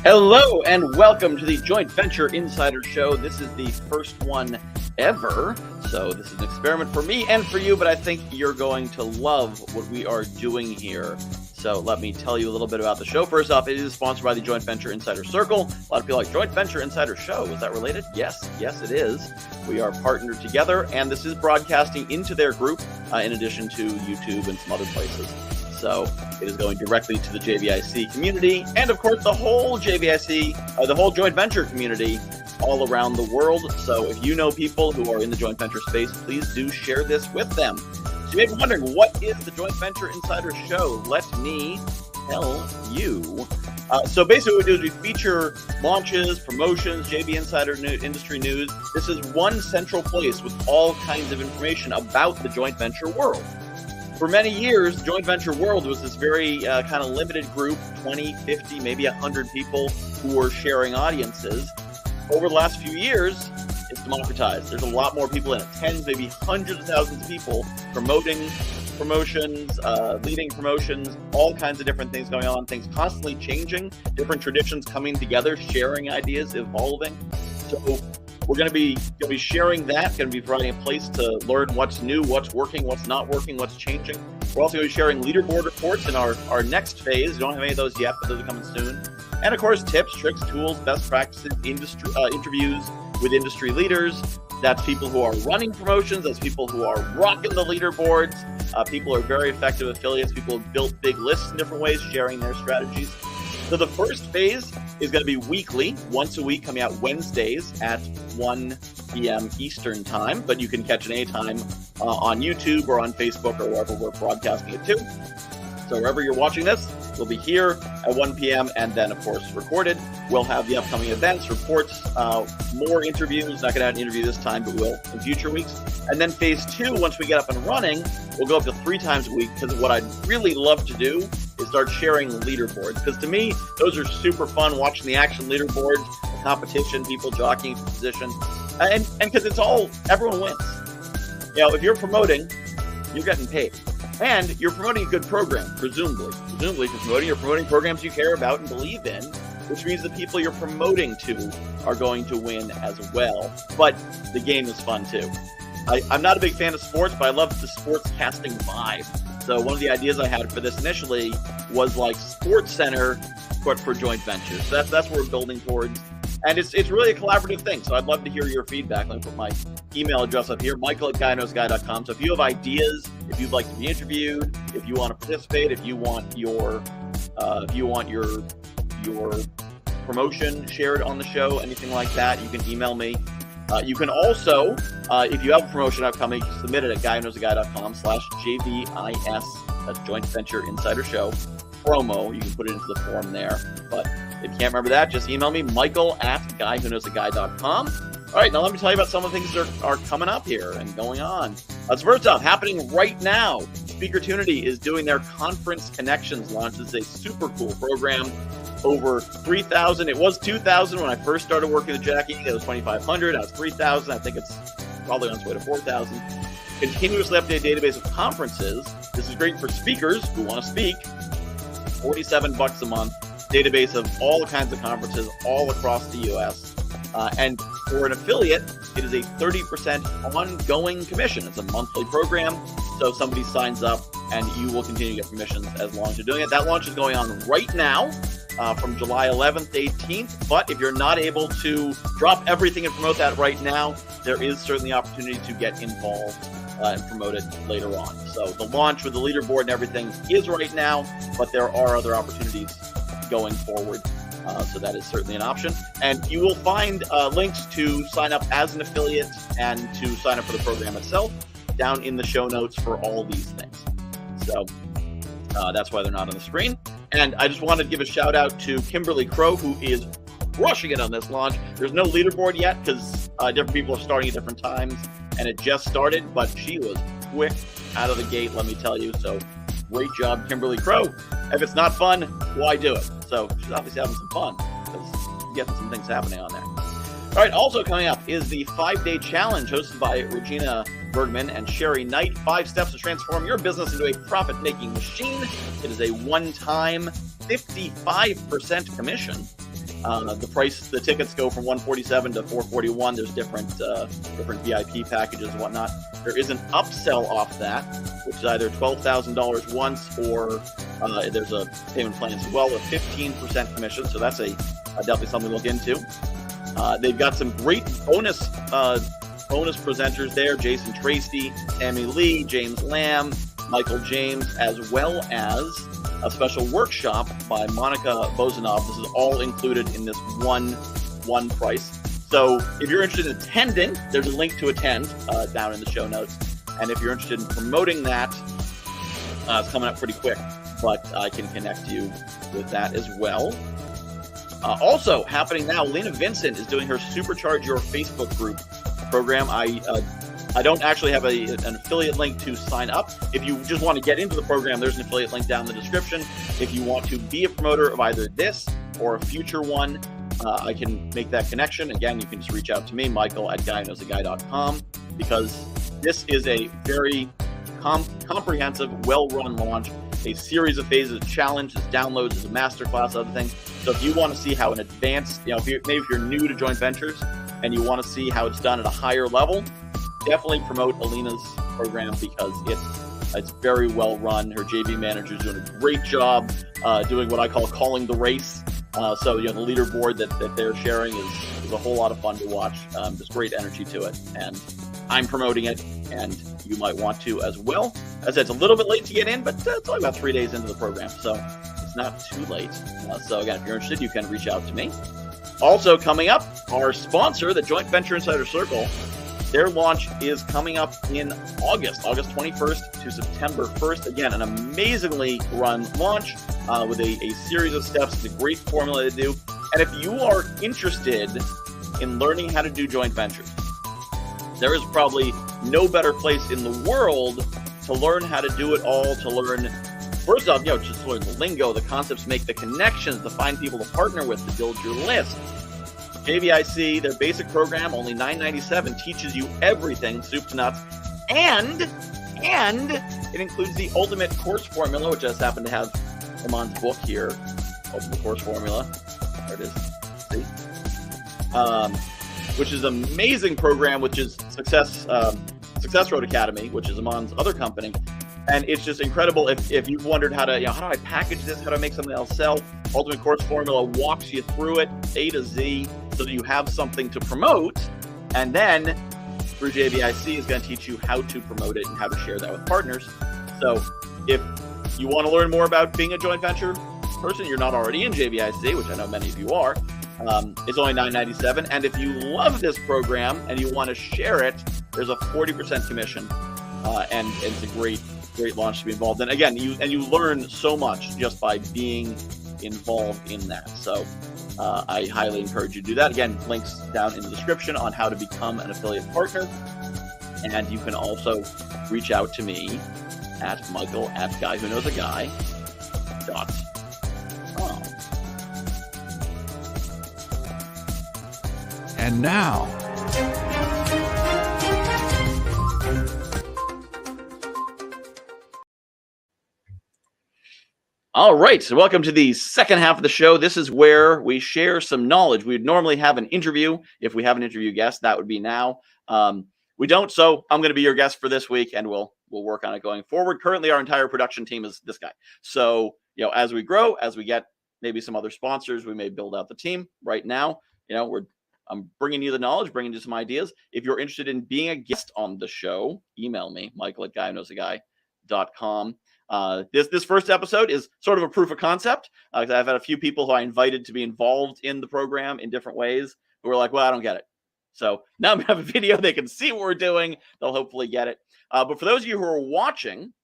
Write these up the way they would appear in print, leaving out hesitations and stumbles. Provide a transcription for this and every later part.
Hello and welcome to the Joint Venture Insider Show. This is the first one ever, so this is an experiment for me and for you, but I think you're going to love what we are doing here. So let me tell you a little bit about the show. First off, it is sponsored by the Joint Venture Insider Circle. A lot of people are like, Joint Venture Insider Show, is that related? Yes, it is. We are partnered together, and this is broadcasting into their group, in addition to YouTube and some other places. So it is going directly to the JVIC community and, of course, the whole JVIC, the whole joint venture community all around the world. So if you know people who are in the joint venture space, please do share this with them. So you may be wondering, what is the Joint Venture Insider Show? Let me tell you. So basically what we do is we feature launches, promotions, JV Insider industry news. This is one central place with all kinds of information about the joint venture world. For many years, the joint venture world was this very kind of limited group, 20, 50, maybe 100 people who were sharing audiences. Over the last few years, it's democratized. There's a lot more people in it, tens, maybe hundreds of thousands of people promoting promotions, leading promotions, all kinds of different things going on, things constantly changing, different traditions coming together, sharing ideas, evolving. So we're going to be sharing that, going to be providing a place to learn what's new, what's working, what's not working, what's changing. We're also going to be sharing leaderboard reports in our next phase. We don't have any of those yet, but those are coming soon. And of course, tips, tricks, tools, best practices, interviews with industry leaders. That's people who are running promotions. That's people who are rocking the leaderboards. People who are very effective affiliates. People who built big lists in different ways, sharing their strategies. So the first phase is going to be weekly, once a week, coming out Wednesdays at 1 p.m. Eastern time, but you can catch it anytime on YouTube or on Facebook or wherever we're broadcasting it to. So wherever you're watching this, we'll be here at 1 p.m. and then, of course, recorded. We'll have the upcoming events, reports, more interviews. Not going to have an interview this time, but we'll in future weeks. And then phase 2, once we get up and running, we'll go up to 3 times a week, because what I'd really love to do is start sharing leaderboards, because to me, those are super fun, watching the action leaderboards, the competition, people jockeying for position, and because it's all, everyone wins. You know, if you're promoting, you're getting paid. And you're promoting a good program, presumably. Presumably, if you're promoting programs you care about and believe in, which means the people you're promoting to are going to win as well. But the game is fun, too. I'm not a big fan of sports, but I love the sports casting vibe. So one of the ideas I had for this initially was like Sports Center, but for joint ventures. So that's what we're building towards. And it's really a collaborative thing. So I'd love to hear your feedback. Let me put my email address up here, michael@guyknowsguy.com. So if you have ideas, if you'd like to be interviewed, if you want to participate, if you want your promotion shared on the show, anything like that, you can email me. You can also, if you have a promotion upcoming, submit it at guyknowsguy.com/JVIS, that's Joint Venture Insider Show promo. You can put it into the form there. But if you can't remember that, just email me, michael@guyknowsguy.com. All right, now let me tell you about some of the things that are coming up here and going on. So first off, happening right now, Speakertunity is doing their Conference Connections launch. This is a super cool program. Over 3,000. It was 2,000 when I first started working with Jackie. It was 2,500. Now it's 3,000. I think it's probably on its way to 4,000. Continuously updated database of conferences. This is great for speakers who want to speak. $47 a month. Database of all kinds of conferences all across the U.S. And for an affiliate, it is a 30% ongoing commission. It's a monthly program. So if somebody signs up, and you will continue to get commissions as long as you're doing it. That launch is going on right now. From July 11th to 18th. But if you're not able to drop everything and promote that right now, there is certainly opportunity to get involved and promote it later on. So the launch with the leaderboard and everything is right now, but there are other opportunities going forward. So that is certainly an option. And you will find links to sign up as an affiliate and to sign up for the program itself down in the show notes for all these things. So that's why they're not on the screen. And I just wanted to give a shout out to Kimberly Crow, who is crushing it on this launch. There's no leaderboard yet because different people are starting at different times, and it just started, but she was quick out of the gate, let me tell you. So great job, Kimberly Crow. If it's not fun, why do it? So she's obviously having some fun because she's getting some things happening on there. All right, also coming up is the 5-day challenge hosted by Regina Bergman and Sherry Knight. 5 steps to transform your business into a profit-making machine. It is a one-time 55% commission. The tickets go from $147 to $441. There's different VIP packages and whatnot. There is an upsell off that, which is either $12,000 once or there's a payment plan as well with 15% commission. So that's definitely something to look into. They've got some great bonus presenters there: Jason Tracy, Tammy Lee, James Lamb, Michael James, as well as a special workshop by Monica Bozanov. This is all included in this one price. So if you're interested in attending, there's a link to attend down in the show notes. And if you're interested in promoting that, it's coming up pretty quick, but I can connect you with that as well. Also happening now, Elena Vincent is doing her Supercharge Your Facebook group program. I don't actually have an affiliate link to sign up. If you just want to get into the program, there's an affiliate link down in the description. If you want to be a promoter of either this or a future one, I can make that connection. Again, you can just reach out to me, michael@guywhoknowsaguy.com, because this is a very comprehensive, well-run launch, a series of phases, challenges, downloads, as a masterclass, other things. So if you want to see how an advanced, if you're new to joint ventures and you want to see how it's done at a higher level, definitely promote Alina's program because it's very well run. Her JV manager is doing a great job doing what I call calling the race. So the leaderboard that they're sharing is a whole lot of fun to watch. There's great energy to it, and I'm promoting it, and you might want to as well. As I said, it's a little bit late to get in, but it's only about 3 days into the program, so it's not too late. So again, if you're interested, you can reach out to me. Also coming up, our sponsor, the Joint Venture Insider Circle, their launch is coming up in August 21st to September 1st. Again, an amazingly run launch with a series of steps. It's a great formula to do. And if you are interested in learning how to do joint ventures, there is probably no better place in the world to learn how to do it all, to learn, first off, just learn the lingo, the concepts, make the connections, to find people to partner with, to build your list. JVIC, their basic program, only $9.97, teaches you everything, soup to nuts, and it includes the ultimate course formula, which I just happen to have Amon's book here, Ultimate Course Formula. There it is. See? Which is an amazing program, which is Success Road Academy, which is Amon's other company. And it's just incredible. If you've wondered how do I package this, how do I make something else sell, Ultimate Course Formula walks you through it A to Z so that you have something to promote. And then through JVIC is going to teach you how to promote it and how to share that with partners. So if you want to learn more about being a joint venture person, you're not already in JVIC, which I know many of you are, it's only $9.97. And if you love this program and you want to share it, there's a 40% commission. And it's a great launch to be involved in. Again, you learn so much just by being involved in that. So I highly encourage you to do that. Again, links down in the description on how to become an affiliate partner. And you can also reach out to me at michael@guywhoknowsaguy.com. And now, all right, so welcome to the second half of the show. This is where we share some knowledge. We would normally have an interview. If we have an interview guest, that would be now. We don't, so I'm going to be your guest for this week, and we'll work on it going forward. Currently, our entire production team is this guy. So, as we grow, as we get maybe some other sponsors, we may build out the team. Right now, I'm bringing you the knowledge, bringing you some ideas. If you're interested in being a guest on the show, email me, michael@guywhoknowsaguy.com. This first episode is sort of a proof of concept. I've had a few people who I invited to be involved in the program in different ways who were like, well, I don't get it. So now we have a video. They can see what we're doing. They'll hopefully get it. But for those of you who are watching,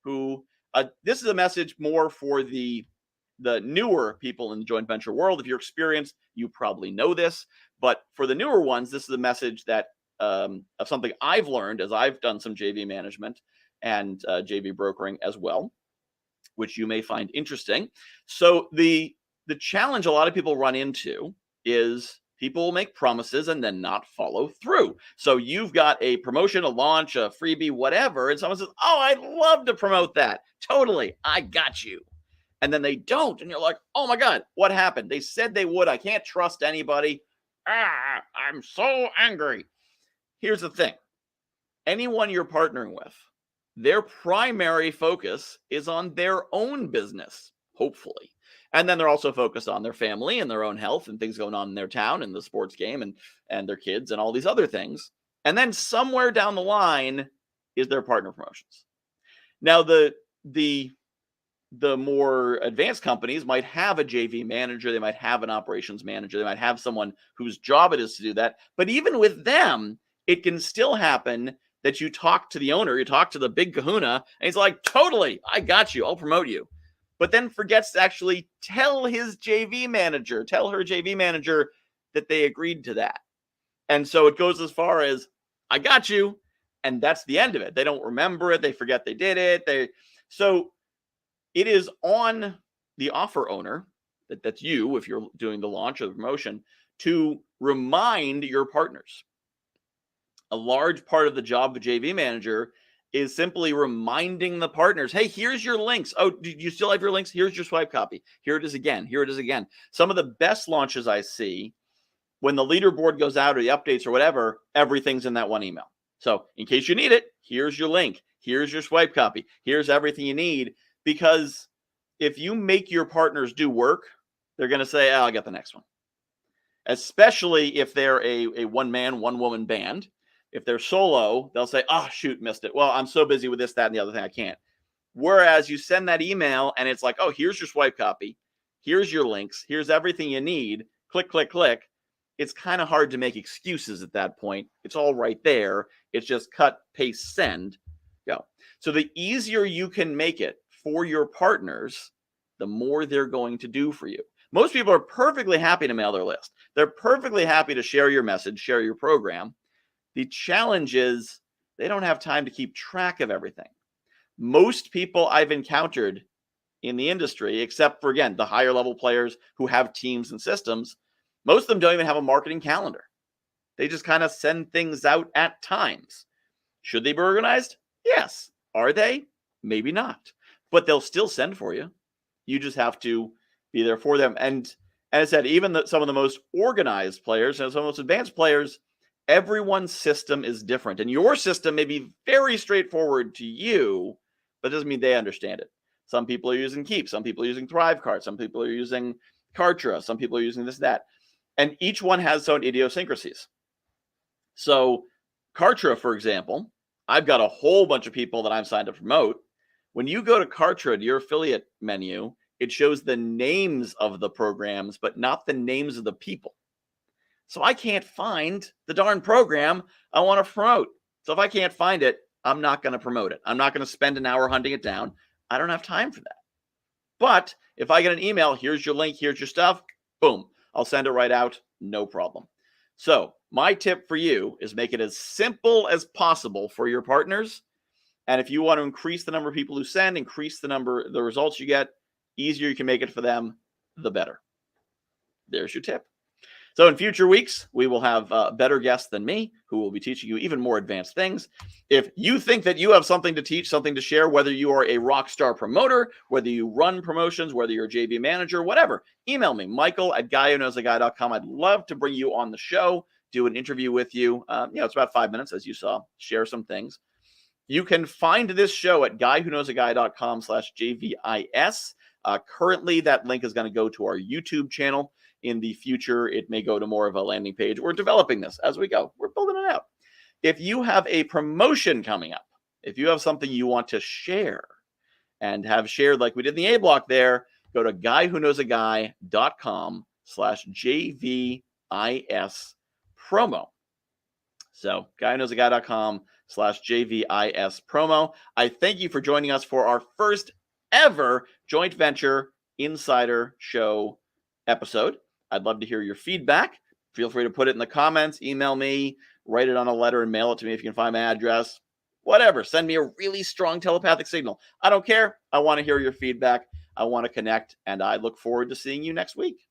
this is a message more for the newer people in the joint venture world. If you're experienced, you probably know this. But for the newer ones, this is a message that of something I've learned as I've done some JV management and JV brokering as well, which you may find interesting. So the challenge a lot of people run into is People will make promises and then not follow through. So you've got a promotion, a launch, a freebie, whatever, and someone says, oh, I'd love to promote that. Totally, I got you. And then they don't, and you're like, oh my God, what happened? They said they would. I can't trust anybody. I'm so angry. Here's the thing. Anyone you're partnering with, their primary focus is on their own business, hopefully. And then they're also focused on their family and their own health and things going on in their town and the sports game and their kids and all these other things. And then somewhere down the line is their partner promotions. Now, the more advanced companies might have a JV manager, they might have an operations manager, they might have someone whose job it is to do that. But even with them, it can still happen that you talk to the owner, you talk to the big kahuna, and he's like, totally, I got you, I'll promote you. But then forgets to actually tell his JV manager, tell her JV manager that they agreed to that. And so it goes as far as, I got you, and that's the end of it. They don't remember it, they forget they did it. So it is on the offer owner, that's you if you're doing the launch or the promotion, to remind your partners. A large part of the job of a JV manager is simply reminding the partners, hey, here's your links. Oh, do you still have your links? Here's your swipe copy. Here it is again. Here it is again. Some of the best launches I see, when the leaderboard goes out or the updates or whatever, everything's in that one email. So in case you need it, here's your link. Here's your swipe copy. Here's everything you need. Because if you make your partners do work, they're going to say, oh, I'll get the next one. Especially if they're a one-man, one-woman band. If they're solo, they'll say, oh, shoot, missed it. Well, I'm so busy with this, that, and the other thing, I can't. Whereas you send that email and it's like, oh, here's your swipe copy. Here's your links. Here's everything you need. Click, click, click. It's kind of hard to make excuses at that point. It's all right there. It's just cut, paste, send, go. So the easier you can make it for your partners, the more they're going to do for you. Most people are perfectly happy to mail their list. They're perfectly happy to share your message, share your program. The challenge is they don't have time to keep track of everything. Most people I've encountered in the industry, except for, again, the higher level players who have teams and systems, most of them don't even have a marketing calendar. They just kind of send things out at times. Should they be organized? Yes. Are they? Maybe not. But they'll still send for you. You just have to be there for them. And as I said, even some of the most organized players and some of the most advanced players, everyone's system is different. And your system may be very straightforward to you, but it doesn't mean they understand it. Some people are using Keep. Some people are using ThriveCart. Some people are using Kartra. Some people are using this, that. And each one has its own idiosyncrasies. So Kartra, for example, I've got a whole bunch of people that I'm signed to promote. When you go to Kartra, to your affiliate menu, it shows the names of the programs, but not the names of the people. So I can't find the darn program I want to promote. So if I can't find it, I'm not going to promote it. I'm not going to spend an hour hunting it down. I don't have time for that. But if I get an email, here's your link, here's your stuff, boom, I'll send it right out, no problem. So my tip for you is make it as simple as possible for your partners. And if you want to increase the number of people who send, increase the results you get, easier you can make it for them, the better. There's your tip. So in future weeks, we will have better guests than me who will be teaching you even more advanced things. If you think that you have something to teach, something to share, whether you are a rock star promoter, whether you run promotions, whether you're a JV manager, whatever, email me, michael@guywhoknowsaguy.com. I'd love to bring you on the show, do an interview with you. It's about 5 minutes, as you saw, share some things. You can find this show at guywhoknowsaguy.com/JVIS. Currently, that link is going to go to our YouTube channel. In the future, it may go to more of a landing page. We're developing this as we go. We're building it out. If you have a promotion coming up, if you have something you want to share and have shared like we did in the A block there, go to guywhoknowsaguy.com/JVIS promo. So guywhoknowsaguy.com/JVIS promo. I thank you for joining us for our first ever joint venture insider show episode. I'd love to hear your feedback. Feel free to put it in the comments, email me, write it on a letter and mail it to me if you can find my address. Whatever. Send me a really strong telepathic signal. I don't care. I want to hear your feedback. I want to connect, and I look forward to seeing you next week.